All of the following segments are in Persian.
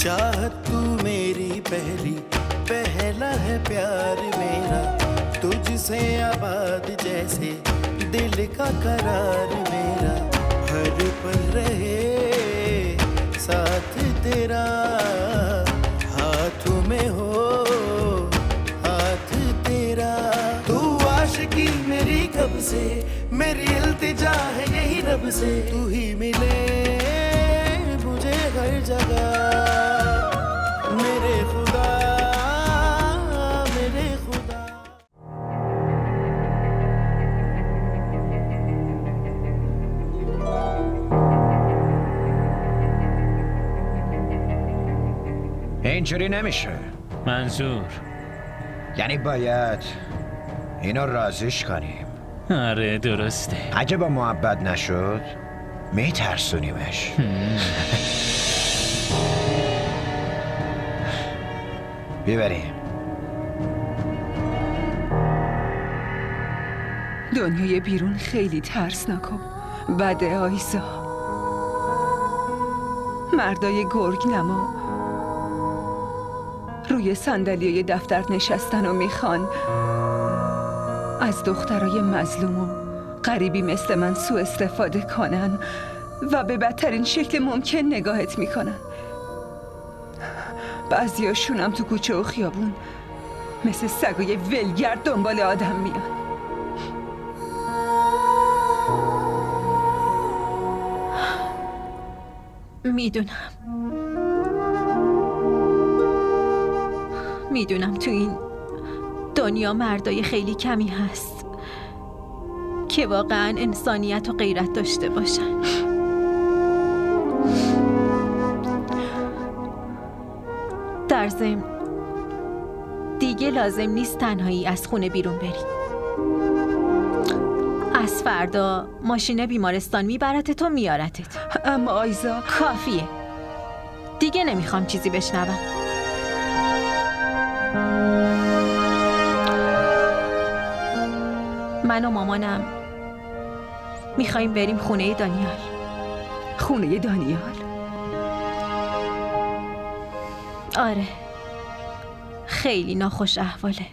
चाहत तू मेरी पहली, पहला है प्यार मेरा, तुझसे आबाद जैसे दिल का करार मेरा, हर पल रहे साथ तेरा, हाथों में हो हाथ तेरा। तू आशिकी मेरी कब से, मेरी इल्तिजा है यही रब से, तू ही मिले मुझे हर जगह, मेरे खुदा मेरे खुदा। اینجوری نمیشه. منظور یعنی باید اینو راضیش کنیم. آره درسته. اگه با محبت نشد میترسونیمش. بیبریم. دنیای بیرون خیلی ترسناک و بده آیزا. مردای گرگ نما روی صندلی دفتر نشستن و میخوان از دخترای مظلوم و غریبی مثل من سوء استفاده کنن و به بدترین شکل ممکن نگاهت میکنن. بعضیاشونم تو کوچه و خیابون مثل سگای ولگرد دنبال آدم میان. میدونم تو این دنیا مردای خیلی کمی هست که واقعا انسانیت و غیرت داشته باشن. در ضمن دیگه لازم نیست تنهایی از خونه بیرون بری. از فردا ماشین بیمارستان میبرتت و میارتت. اما آیزا کافیه. دیگه نمیخوام چیزی بشنوم. من و مامانم میخواییم بریم خونه دانیال. خونه دانیال؟ آره، خیلی ناخوش احواله.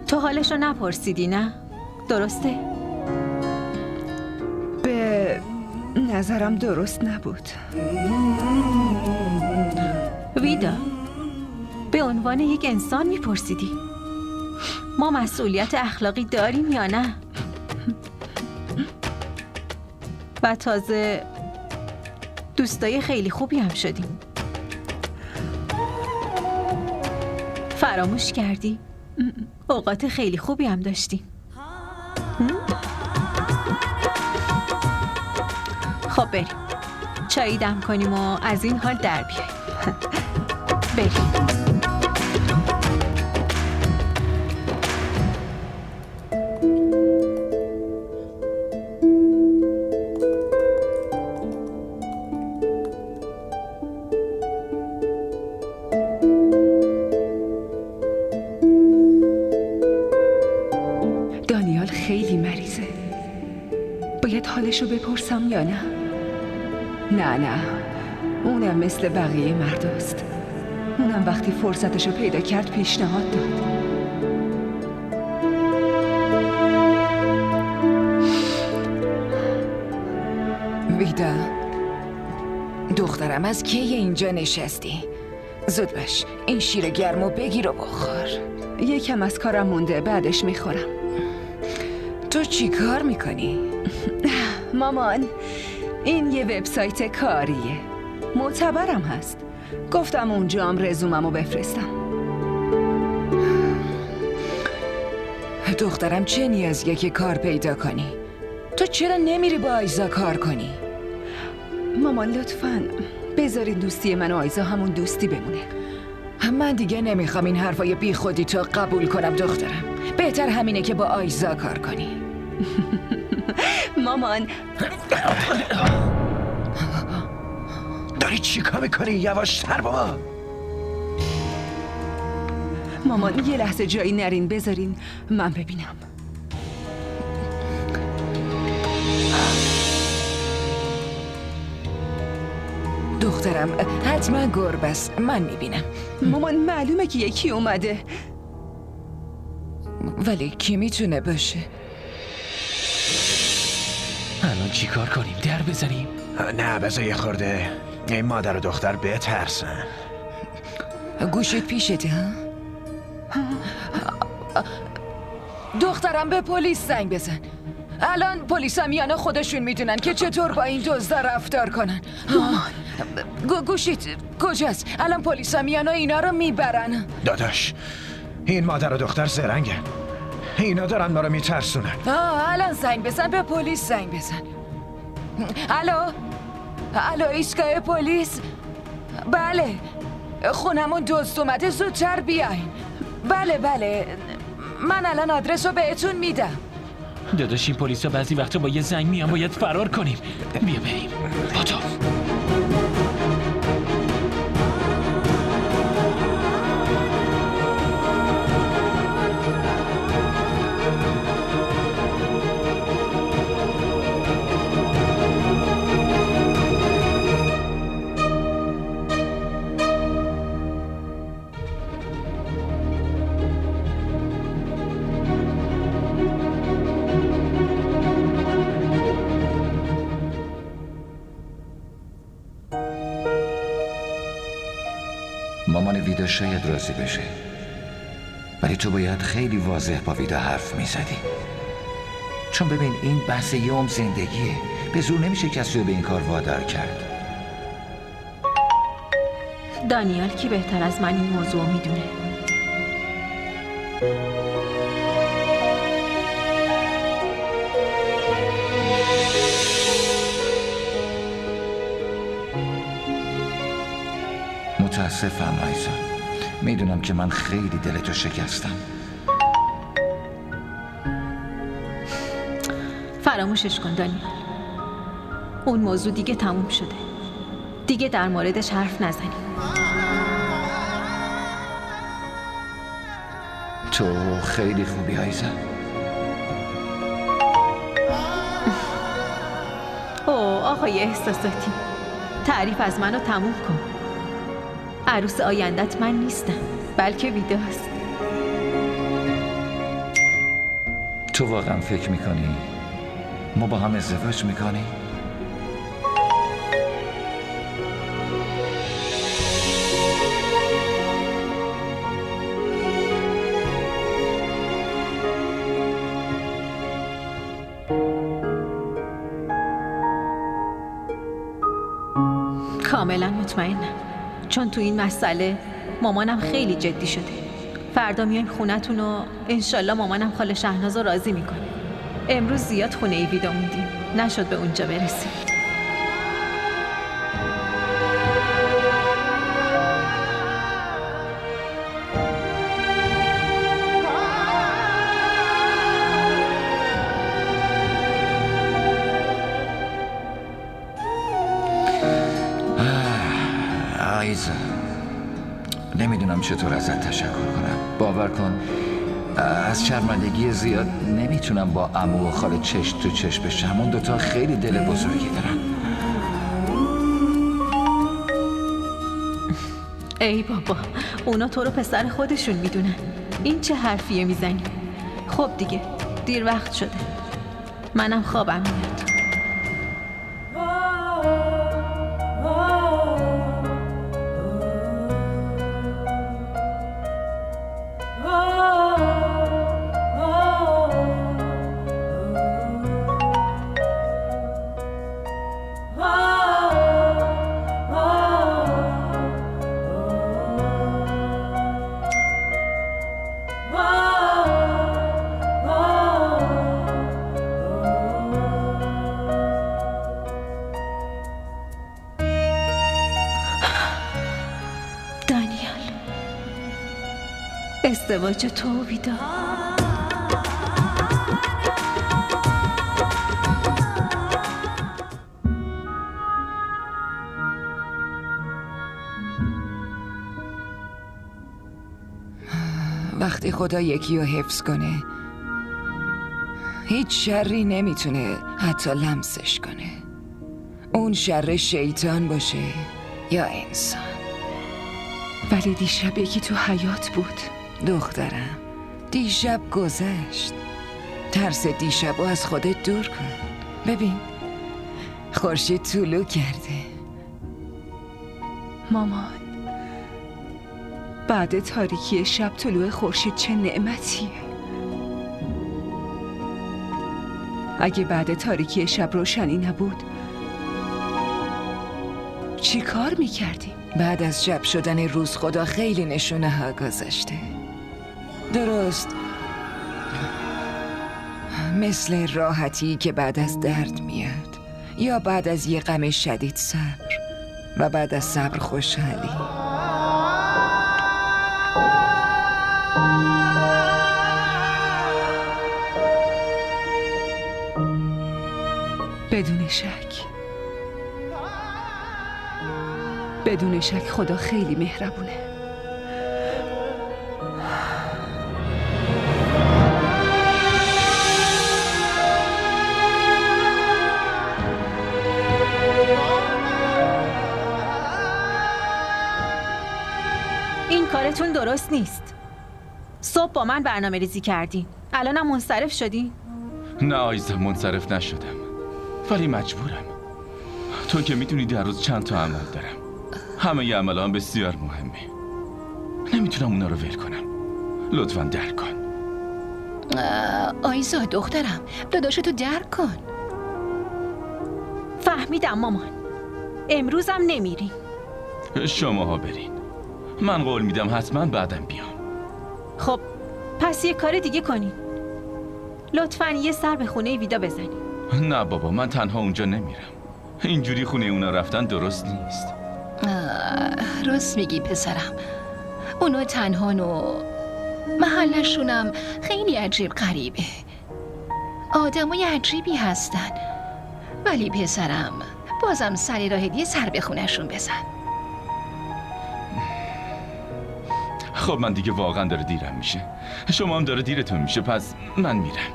تو حالشو نپرسیدی نه؟ درسته؟ به نظرم درست نبود. ویدا، به عنوان یک انسان میپرسیدی ما مسئولیت اخلاقی داریم یا نه؟ و تازه دوستای خیلی خوبی هم شدیم. فراموش کردی؟ اوقات خیلی خوبی هم داشتیم. خب بریم چایی دم کنیم و از این حال در بیاییم. بریم. دانیال خیلی مریضه. باید حالشو بپرسم یا نه؟ نه اونم مثل بقیه مرداست. اونم وقتی فرصتشو پیدا کرد پیشنهاد داد. ویدا دخترم، از کی اینجا نشستی؟ زود باش این شیر گرمو بگیر و بخور. یکم از کارم مونده، بعدش میخورم. تو چی کار میکنی؟ مامان، این یه وبسایت کاریه، معتبرم هست. گفتم اونجا هم رزوممو بفرستم. دخترم چه نیازیه که کار پیدا کنی؟ تو چرا نمیری با آیزا کار کنی؟ مامان لطفاً بذارین دوستی من و آیزا همون دوستی بمونه. من دیگه نمیخوام این حرفای بی خودی تو قبول کنم دخترم. بهتر همینه که با آیزا کار کنی. مامان داری چی کار میکنی؟ یواشتر بابا. مامان یه لحظه جایی نرین، بذارین من ببینم. دخترم، حتما گربه است. من میبینم. مامان معلومه که یکی اومده. ولی کی میتونه باشه؟ الان چی کار کنیم؟ در بزنیم؟ نه بذار یه خورده این مادر و دختر بترسن. گوشت پیشته ها؟ دخترم به پلیس زنگ بزن. الان پلیس هم یعنی خودشون میدونن که چطور با این دزدا رفتار کنن. گوشیت کجاست؟ الان پلیس هم یعنی اینا رو میبرن. داداش این مادر و دختر زرنگه، اینا دارن ما رو میترسونن. الان زنگ بزن، به پلیس زنگ بزن. الو ایستگاه پلیس. بله خونمون دزد اومده، زودتر بیاین. بله من الان آدرس رو بهتون میدم. داداش این پلیسا بعضی وقتا با یه زنگ میان، باید فرار کنیم. بیا بریم. با تو. مامان ویدا شاید راضی بشه، ولی تو باید خیلی واضح با ویدا حرف میزدی. چون ببین این بحث یوم زندگیه، به زور نمیشه کسی رو به این کار وادار کرد. دانیال کی بهتر از من این موضوع میدونه؟ متاسفم آیزا، میدونم که من خیلی دلتو شکستم. فراموشش کن دانیال. اون موضوع دیگه تموم شده. دیگه در موردش حرف نزنیم. تو خیلی خوبی آیزا. اوه آقای احساساتی، تعریف از منو تموم کن. عروس آیندت من نیستم، بلکه ویداست. تو واقعا فکر میکنی ما با هم ازدواج میکنی؟ کاملا مطمئنم، چون تو این مسئله مامانم خیلی جدی شده. فردا میایم خونتون و انشالله مامانم خاله شهناز رو راضی میکنه. امروز زیاد خونه ای ویدا موندیم، نشد به اونجا برسیم. آیزا، نمیدونم چطور ازت تشکر کنم. باور کن از شرمندگی زیاد نمیتونم با عمو و خاله چشم تو چشم بشم. اون دوتا خیلی دل بزرگی دارن. ای بابا، اونا تو رو پسر خودشون میدونن. این چه حرفیه میزنی؟ خب دیگه دیر وقت شده، منم خوابم میاد. ازدواج تو و ویدا. وقتی خدا یکی رو حفظ کنه هیچ شری نمیتونه حتی لمسش کنه. اون شر شیطان باشه یا انسان. ولی دیشب یکی تو حیات بود. دخترم، دیشب گذشت. ترس دیشب رو از خودت دور کن. ببین، خورشید طلوع کرده. مامان، بعد تاریکی شب طلوع خورشید چه نعمتیه. اگه بعد تاریکی شب روشنی نبود چی کار میکردیم؟ بعد از شب شدن روز خدا خیلی نشونه ها گذاشته. درست مثل راحتی که بعد از درد میاد، یا بعد از یه غم شدید صبر، و بعد از صبر خوشحالی. بدون شک خدا خیلی مهربونه. این کارتون درست نیست. صبح با من برنامه ریزی کردین، الانم منصرف شدین؟ نه آیزم، منصرف نشدم، ولی مجبورم. تو که میدونی در روز چند تا عمل دارم، همه ی عملام بسیار مهمه، نمیتونم اونا رو ول کنم. لطفاً درک کن. آیزا دخترم، داداشتو درک کن. فهمیدم مامان، امروزم نمیرین. شماها برین، من قول میدم حتما بعدم بیام. خب پس یه کار دیگه کنین، لطفاً یه سر به خونه ویدا بزنین. نه بابا، من تنها اونجا نمیرم، اینجوری خونه اونا رفتن درست نیست. راست میگی پسرم، اونا تنهان و محلشونم خیلی عجیب غریبه، آدمای عجیبی هستن. ولی پسرم بازم سر راه یه سر به خونهشون بزن. خب من دیگه واقعا داره دیرم میشه، شما هم داره دیرتون میشه، پس من میرم.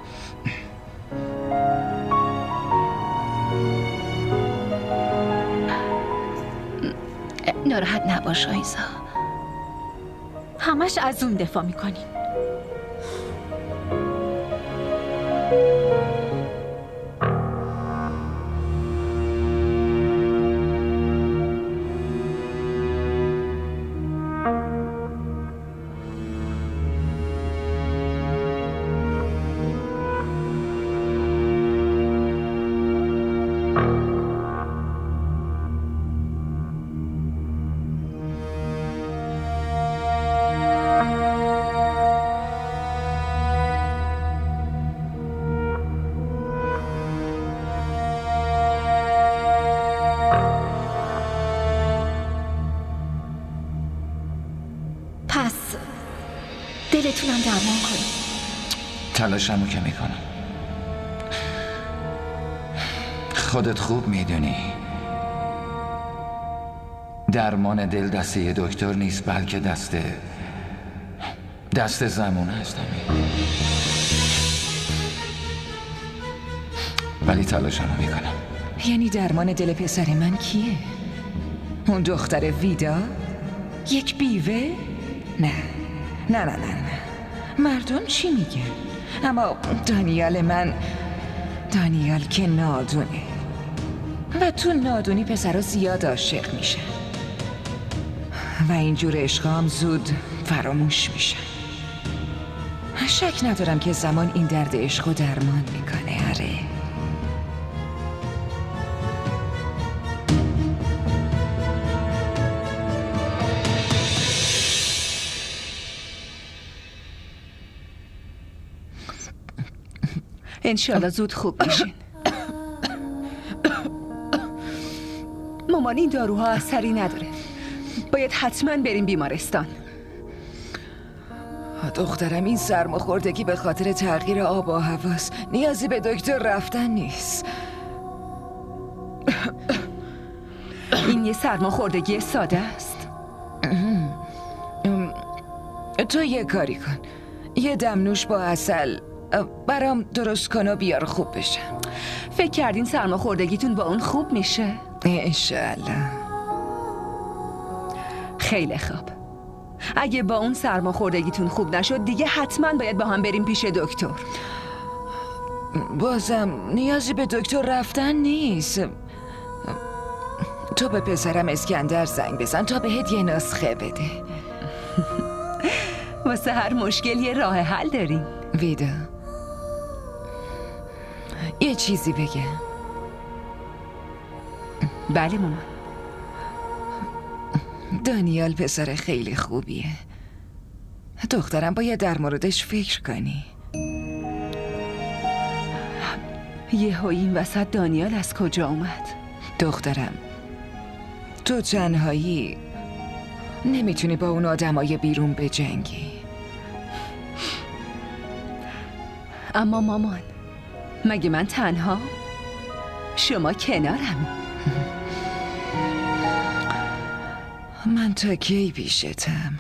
ناراحت نباش آیزا. همش از اون دفاع میکنین. پس دلتونم درمان کنید. تلاشمو که میکنم. خودت خوب میدونی درمان دل دست یه دکتر نیست، بلکه دست زمونه هستم. ولی تلاشمو میکنم. یعنی درمان دل پسر من کیه؟ اون دختر ویدا؟ یک بیوه؟ نه نه نه نه نه. مردم چی میگن؟ اما دانیال که نادونه، و تو نادونی پسرها زیاد عاشق میشن و اینجور عشقام زود فراموش میشن. شک ندارم که زمان این درد عشقو درمان میکنه. آره انشالله زود خوب میشین. مامان این داروها اثری نداره، باید حتما بریم بیمارستان. دخترم این سرماخوردگی به خاطر تغییر آب و هواست، نیازی به دکتر رفتن نیست. این یه سرماخوردگی ساده است. تو یه کاری کن، یه دمنوش با عسل برام درست کن و بیار خوب بشم. فکر کردین سرماخوردگیتون با اون خوب میشه؟ انشالله. خیلی خوب. اگه با اون سرماخوردگیتون خوب نشد دیگه حتما باید با هم بریم پیش دکتر. بازم نیازی به دکتر رفتن نیست. تو به پسرم اسکندر زنگ بزن تا بهت یه نسخه بده. واسه هر مشکل یه راه حل داریم. ویدا، یه چیزی بگم. بله مامان. دانیال پسر خیلی خوبیه. دخترم باید در موردش فکر کنی. یهو این وسط دانیال از کجا اومد؟ دخترم، تو تنهایی نمیتونی با اون آدمای بیرون بجنگی. اما مامان، مگه من تنها؟ شما کنارم. من تا کی پیشتم؟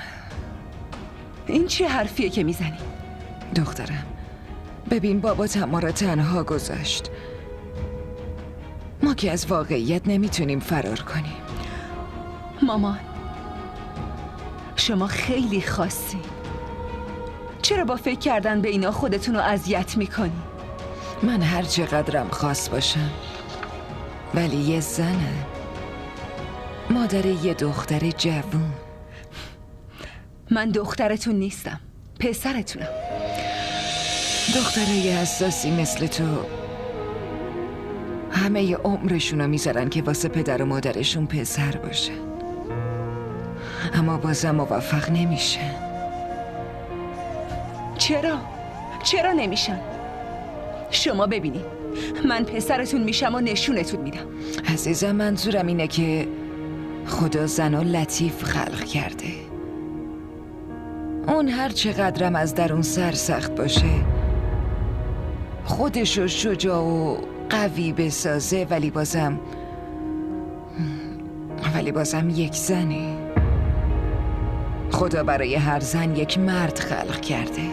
این چه حرفیه که میزنی؟ دخترم، ببین باباتم ما را تنها گذاشت. ما که از واقعیت نمیتونیم فرار کنیم. مامان، شما خیلی خاصی. چرا با فکر کردن به اینا خودتون رو اذیت میکنی؟ من هر چقدرم خاص باشم ولی یه زنم، مادر یه دختر جوون. من دخترتون نیستم، پسرتونم. دخترای حساسی مثل تو همه عمرشون رو میذارن که واسه پدر و مادرشون پسر باشه، اما بازم موفق نمیشن. چرا نمیشن؟ شما ببینید، من پسرتون میشم و نشونتون میدم. عزیزم، منظورم اینه که خدا زن و لطیف خلق کرده. اون هر چقدرم از درون سرسخت باشه، خودشو شجاع و قوی بسازه، ولی بازم یک زنه. خدا برای هر زن یک مرد خلق کرده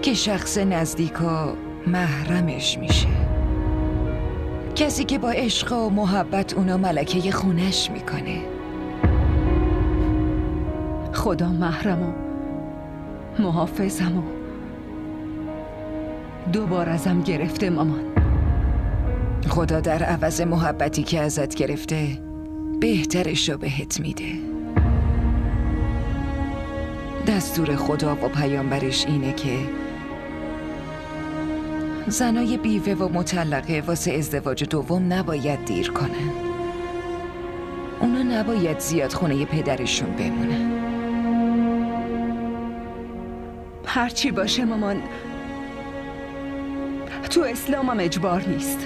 که شخص نزدیک و محرمش میشه، کسی که با عشق و محبت اونا ملکه خونش میکنه. خدا محرم و محافظم و دوبار ازم گرفته مامان. خدا در عوض محبتی که ازت گرفته بهترشو بهت میده. دستور خدا و پیامبرش اینه که زنای بیوه و مطلقه واسه ازدواج دوم نباید دیر کنن. اونا نباید زیاد خونه پدرشون بمونن. هرچی باشه مامان، تو اسلام هم اجبار نیست.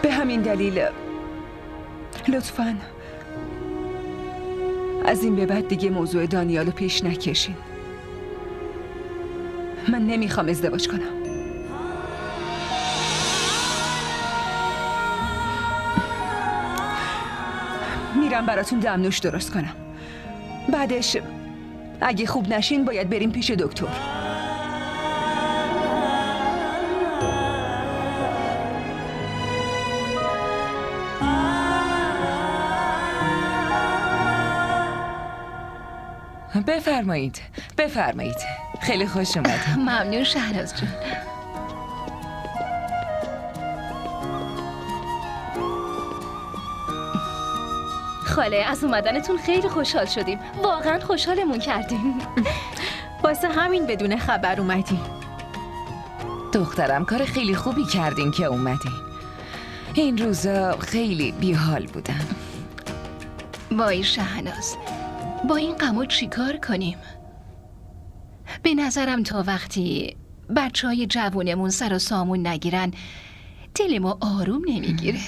به همین دلیل لطفاً از این به بعد دیگه موضوع دانیالو پیش نکشین. من نمیخوام ازدواج کنم. میرم براتون دمنوش درست کنم. بعدش اگه خوب نشین باید بریم پیش دکتر. بفرمایید. خیلی خوش اومد. ممنون شهناز جون. خاله، از اومدنتون خیلی خوشحال شدیم. واقعا خوشحالمون کردیم. واسه همین بدون خبر اومدیم. دخترم، کار خیلی خوبی کردین که اومدین. این روزا خیلی بیحال بودم. وای شهناز، با این غمو چی کار کنیم؟ به نظرم تا وقتی بچهای جوونمون سر و سامون نگیرن دل ما آروم نمیگیره.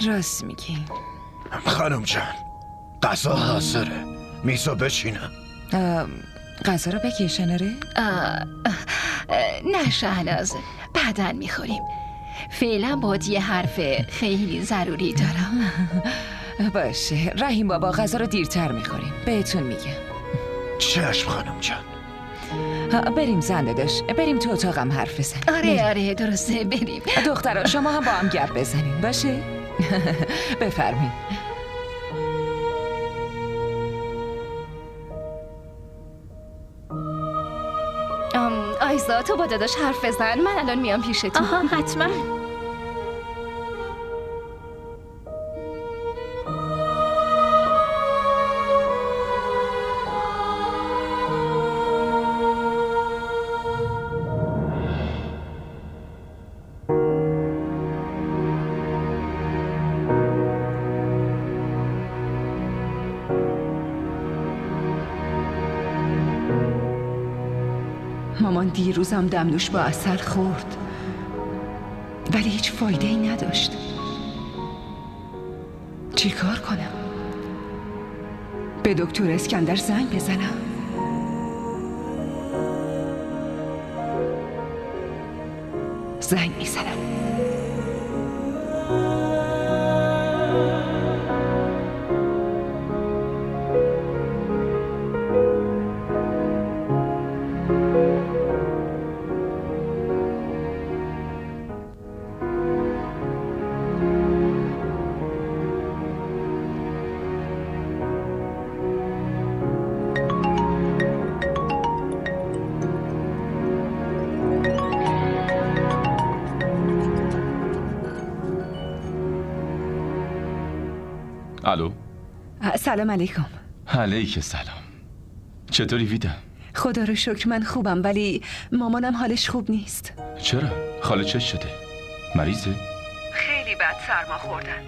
راست میگی. خانم جان، غذا حاضره. میزو بچینم. غذا رو بکشن آره؟ نه شهناز، بعداً میخوریم. فعلا باید یه حرف خیلی ضروری دارم. باشه رحیم بابا، غذا رو دیرتر میخوریم. بهتون میگم. چشم خانم جان. بریم زنده داشت، بریم تو اتاقم حرف بزنیم. آره درسته، بریم. دخترها شما هم با هم گپ بزنیم. باشه؟ بفرمایید. آیزا تو با داداش حرف بزن، من الان میام پیشتون. آها حتما. مامان دیروزم دمنوش با عسل خورد ولی هیچ فایده ای نداشت. چی کار کنم؟ به دکتر اسکندر زنگ بزنم؟ زنگ میزنم. الو. سلام علیکم. علیک سلام. چطوری ویدا؟ خدا رو شکر من خوبم ولی مامانم حالش خوب نیست. چرا؟ خاله چه شده؟ مریضه؟ خیلی بد سرما خوردن.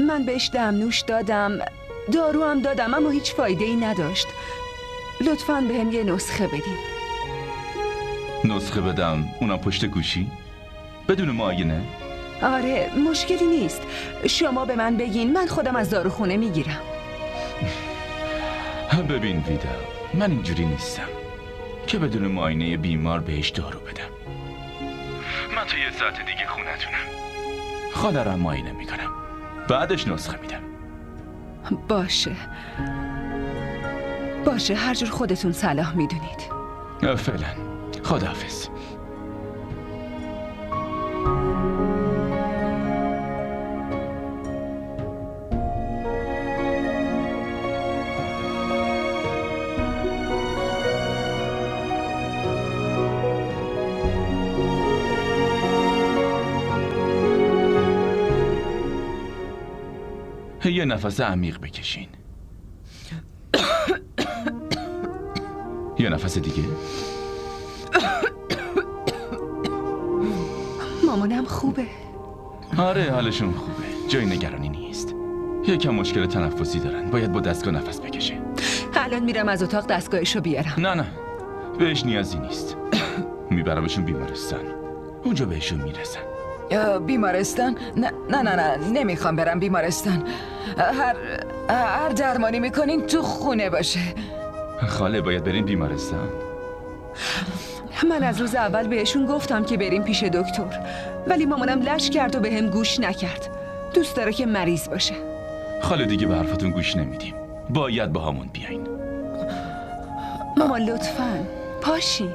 من بهش دمنوش دادم، دارو هم دادم اما هیچ فایده ای نداشت. لطفاً بهم یه نسخه بدین. نسخه بدم؟ اونم پشت گوشی؟ بدون معاینه؟ آره مشکلی نیست. شما به من بگین من خودم از داروخونه میگیرم. ببین ویدا، من اینجوری نیستم که بدون معاینه بیمار بهش دارو بدم. من تا 1 ساعت دیگه خونتونم. خاله‌رم معاینه میکنم، بعدش نسخه میدم. باشه هر جور خودتون صلاح میدونید. فعلا خداحافظ. یه نفس عمیق بکشین. یه نفس دیگه. مامانم خوبه. آره حالشون خوبه، جای نگرانی نیست. یکم مشکل تنفسی دارن، باید با دستگاه نفس بکشه. الان میرم از اتاق دستگاهشو بیارم. نه بهش نیازی نیست. میبرمشون بیمارستان، اونجا بهشون میرسن. بیمارستان؟ نه نمیخوام برم بیمارستان. هر درمانی میکنین تو خونه باشه. خاله باید بریم بیمارستان. من از روز اول بهشون گفتم که بریم پیش دکتر ولی مامانم لش کرد و بهم گوش نکرد. دوست داره که مریض باشه. خاله دیگه به حرفتون گوش نمیدیم، باید با همون بیاین. مامان لطفاً پاشین،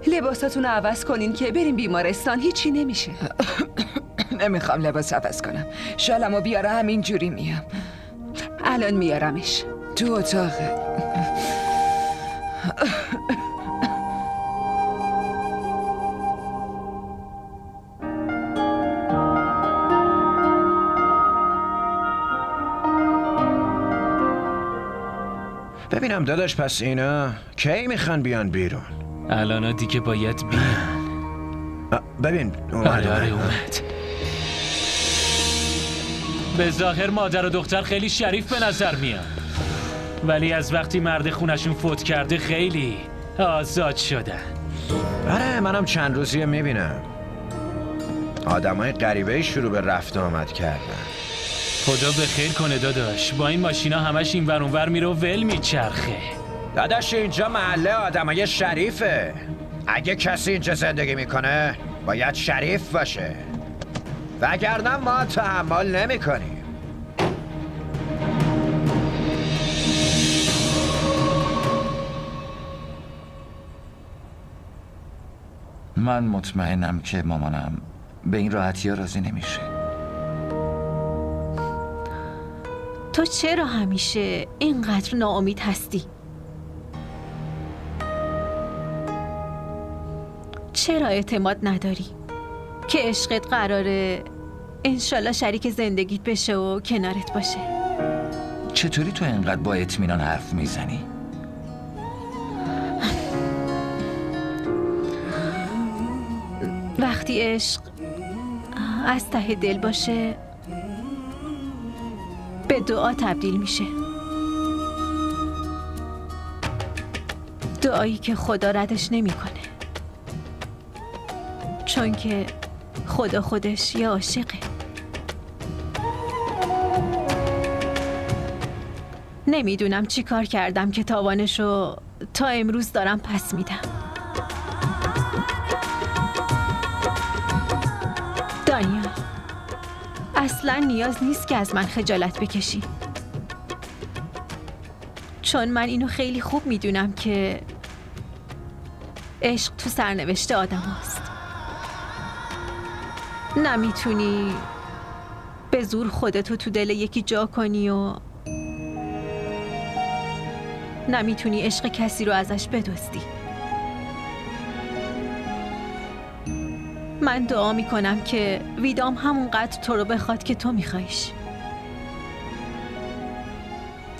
لباساتون رو عوض کنین که بریم بیمارستان. هیچی نمیشه. نمیخوام لباس عوض کنم، شالمو بیاره همین جوری میام. الان میارمش تو اتاقه. ببینم داداش، پس اینا کی میخوان بیان بیرون؟ الانا دیگه باید بیان. ببین آره اومد. به ظاهر مادر و دختر خیلی شریف به نظر میان ولی از وقتی مرد خونشون فوت کرده خیلی آزاد شدن. آره منم چند روزیه میبینم آدمای غریبه شروع به رفت آمد کردن. خدا به خیر کنه داداش، با این ماشینا همش این ور اون ور میره و ول میچرخه. داداش اینجا محله آدمای شریفه. اگه کسی اینجا زندگی میکنه باید شریف باشه، وگرنه ما تحمل نمیکنیم. من مطمئنم که مامانم به این راحتی ها راضی نمیشه. تو چرا همیشه اینقدر ناامید هستی؟ چرا اعتماد نداری که عشقت قراره انشالله شریک زندگیت بشه و کنارت باشه؟ چطوری تو اینقدر با اطمینان حرف میزنی؟ وقتی عشق از ته دل باشه به دعا تبدیل میشه. دعایی که خدا ردش نمیکنه، چون که خدا خودش یه عاشقه. نمیدونم چی کار کردم که تاوانشو تا امروز دارم پس میدم. دانیال، اصلا نیاز نیست که از من خجالت بکشی، چون من اینو خیلی خوب میدونم که عشق تو سرنوشت آدم هست. نمیتونی به زور خودتو تو دل یکی جا کنی و نمیتونی عشق کسی رو ازش بدزدی. من دعا میکنم که ویدام همونقدر تو رو بخواد که تو میخوایش.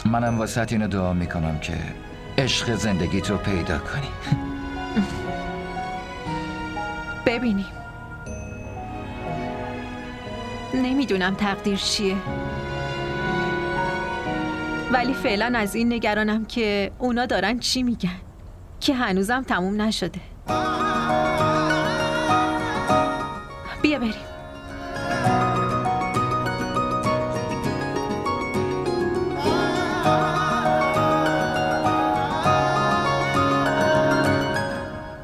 منم واسه اینو دعا میکنم که عشق زندگیت رو پیدا کنی. ببینیم. نمیدونم تقدیر چیه، ولی فعلا از این نگرانم که اونا دارن چی میگن که هنوزم تموم نشده. بیا بریم.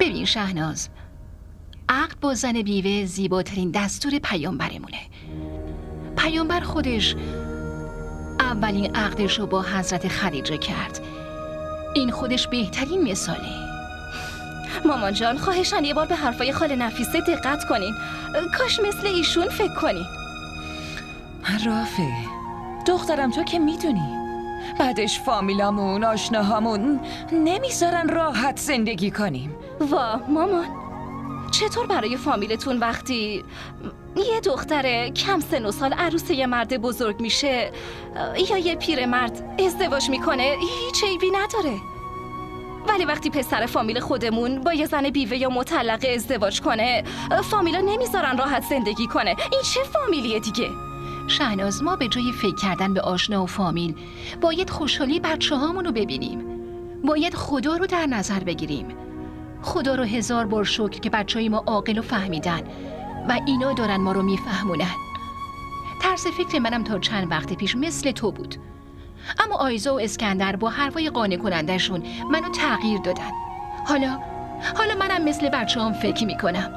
ببین شهناز، عقد با زن بیوه زیباترین دستور پیامبرمونه. پیامبر خودش اولین عقدش رو با حضرت خدیجه کرد. این خودش بهترین مثاله. مامان جان، خواهشاً یه بار به حرفای خاله نفیسه دقت کنین. کاش مثل ایشون فکر کنین. رافه دخترم، تو که میدونی بعدش فامیلامون آشناهامون نمیذارن راحت زندگی کنیم. وا مامان، چطور برای فامیلتون وقتی یه دختر کم سن و سال عروس یه مرد بزرگ میشه یا یه پیرمرد ازدواج میکنه هیچ عیبی نداره، ولی وقتی پسر فامیل خودمون با یه زن بیوه یا مطلقه ازدواج کنه فامیلا نمیذارن راحت زندگی کنه؟ این چه فامیلیه دیگه؟ شهناز، ما به جای فکر کردن به آشنا و فامیل باید خوشحالی بچه هامون رو ببینیم. باید خدا رو در نظر بگیریم. خدا رو 1000 بار شکر که بچه های ما عاقل و فهمیدن و اینا دارن ما رو میفهمونن. طرز فکر منم تا چند وقت پیش مثل تو بود، اما آیزا و اسکندر با حرفای قانع کنندشون منو تغییر دادن. حالا منم مثل بچه هم فکر میکنم.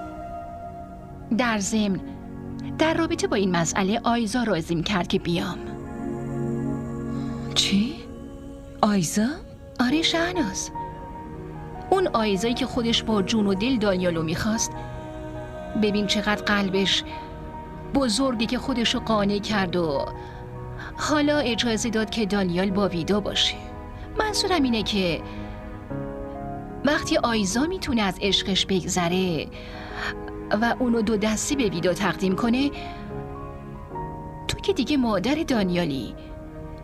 در ضمن در رابطه با این مسئله آیزا راضیم کرد که بیام. چی؟ آیزا؟ آره شهناز، اون آیزایی که خودش با جون و دل دانیالو میخواست. ببین چقدر قلبش بزرگی که خودشو قانع کرد و حالا اجازه داد که دانیال با ویدا باشه. منظورم اینه که وقتی آیزا میتونه از عشقش بگذره و اونو 2 دستی به ویدا تقدیم کنه، تو که دیگه مادر دانیالی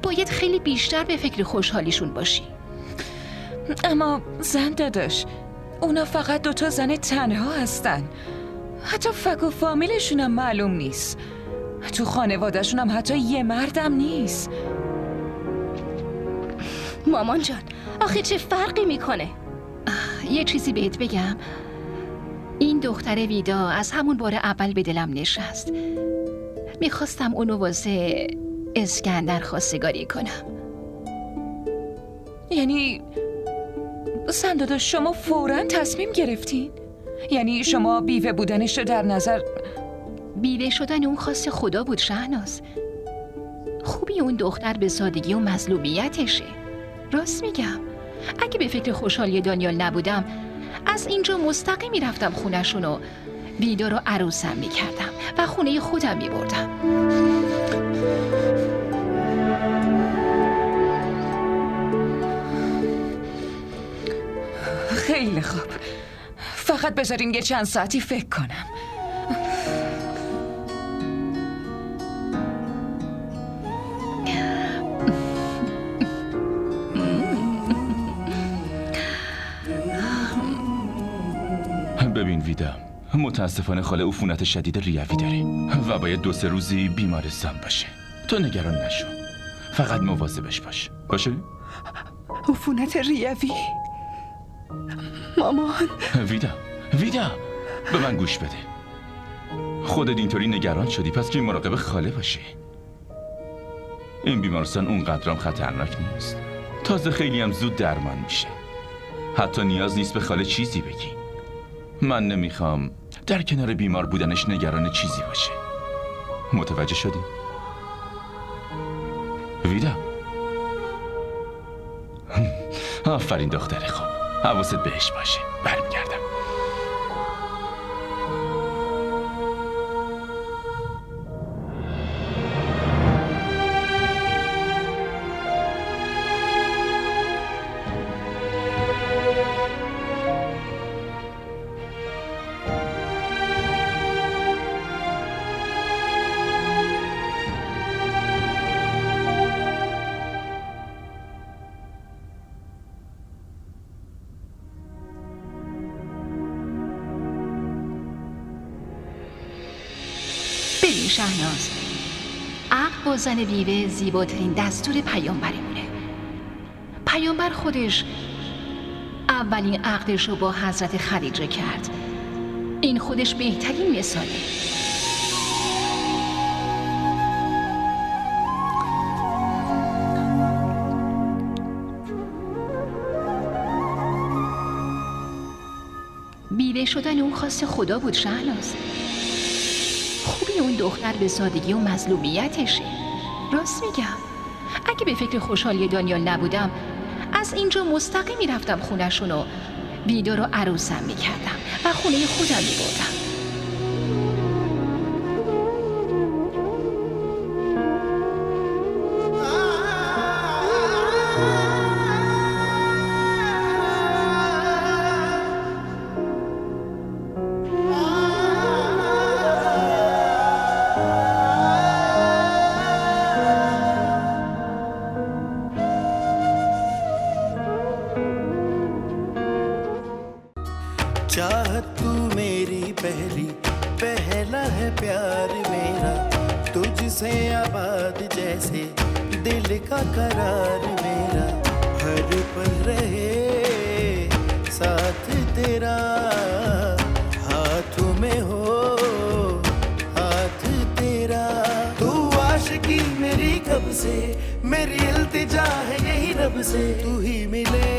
باید خیلی بیشتر به فکر خوشحالیشون باشی. اما زن داداش، اونا فقط 2 زن تنها هستن. حتی فک و فامیلشون هم معلوم نیست. تو خانوادهشون هم حتی یه مردم نیست. مامان جان، آخه چه فرقی میکنه؟ یه چیزی بهت بگم، این دختر ویدا از همون بار اول به دلم نشست. میخواستم اونو واسه اسکندر خواستگاری کنم. یعنی زن داداش شما فوراً تصمیم گرفتین؟ یعنی شما بیوه بودنش رو در نظر؟ بیوه شدن اون خواست خدا بود شهناز. خوبی اون دختر به سادگی و مظلومیتشه. راست میگم، اگه به فکر خوشحالی دانیال نبودم از اینجا مستقیم میرفتم خونه‌شون و ویدا رو عروسم میکردم و خونه خودم میبردم. خیلی خوب. فقط بذارین یه چند ساعتی فکر کنم. ببین ویدا، متاسفانه خاله عفونت شدید ریوی داره و باید 2-3 روزی بیمارستان باشه. تو نگران نشو، فقط مواظبش باش. باشه؟ عفونت ریوی؟ مامان. ویدا به من گوش بده. خودت اینطوری نگران شدی، پس که مراقب خاله باشی. این بیمارستان اونقدرام خطرناک نیست، تازه خیلی هم زود درمان میشه. حتی نیاز نیست به خاله چیزی بگی. من نمیخوام در کنار بیمار بودنش نگران چیزی باشه. متوجه شدی؟ ویدا. آفرین دختر خوب، حواست بهش باشه. برمیگردم. ببین شهناز، عقد با زن بیوه زیباترین دستور پیامبرمونه. پیامبر خودش اولین عقدش رو با حضرت خدیجه کرد. این خودش بهترین مثاله. بیوه شدن اون خواست خدا بود شهناز. خوبی اون دختر به سادگی و مظلومیتشه. راست میگم، اگه به فکر خوشحالی دانیال نبودم از اینجا مستقیم میرفتم خونه‌شون و ویدا رو عروسم میکردم و خونه خودم میبردم. चाहत तू मेरी पहला है प्यार मेरा, तुझसे आबाद जैसे दिल का करार मेरा, हर पल रहे साथ तेरा, हाथों में हो हाथ तेरा। तू आशिकी मेरी कब से, मेरी इल्तिजा है यही रब से, तू ही मिले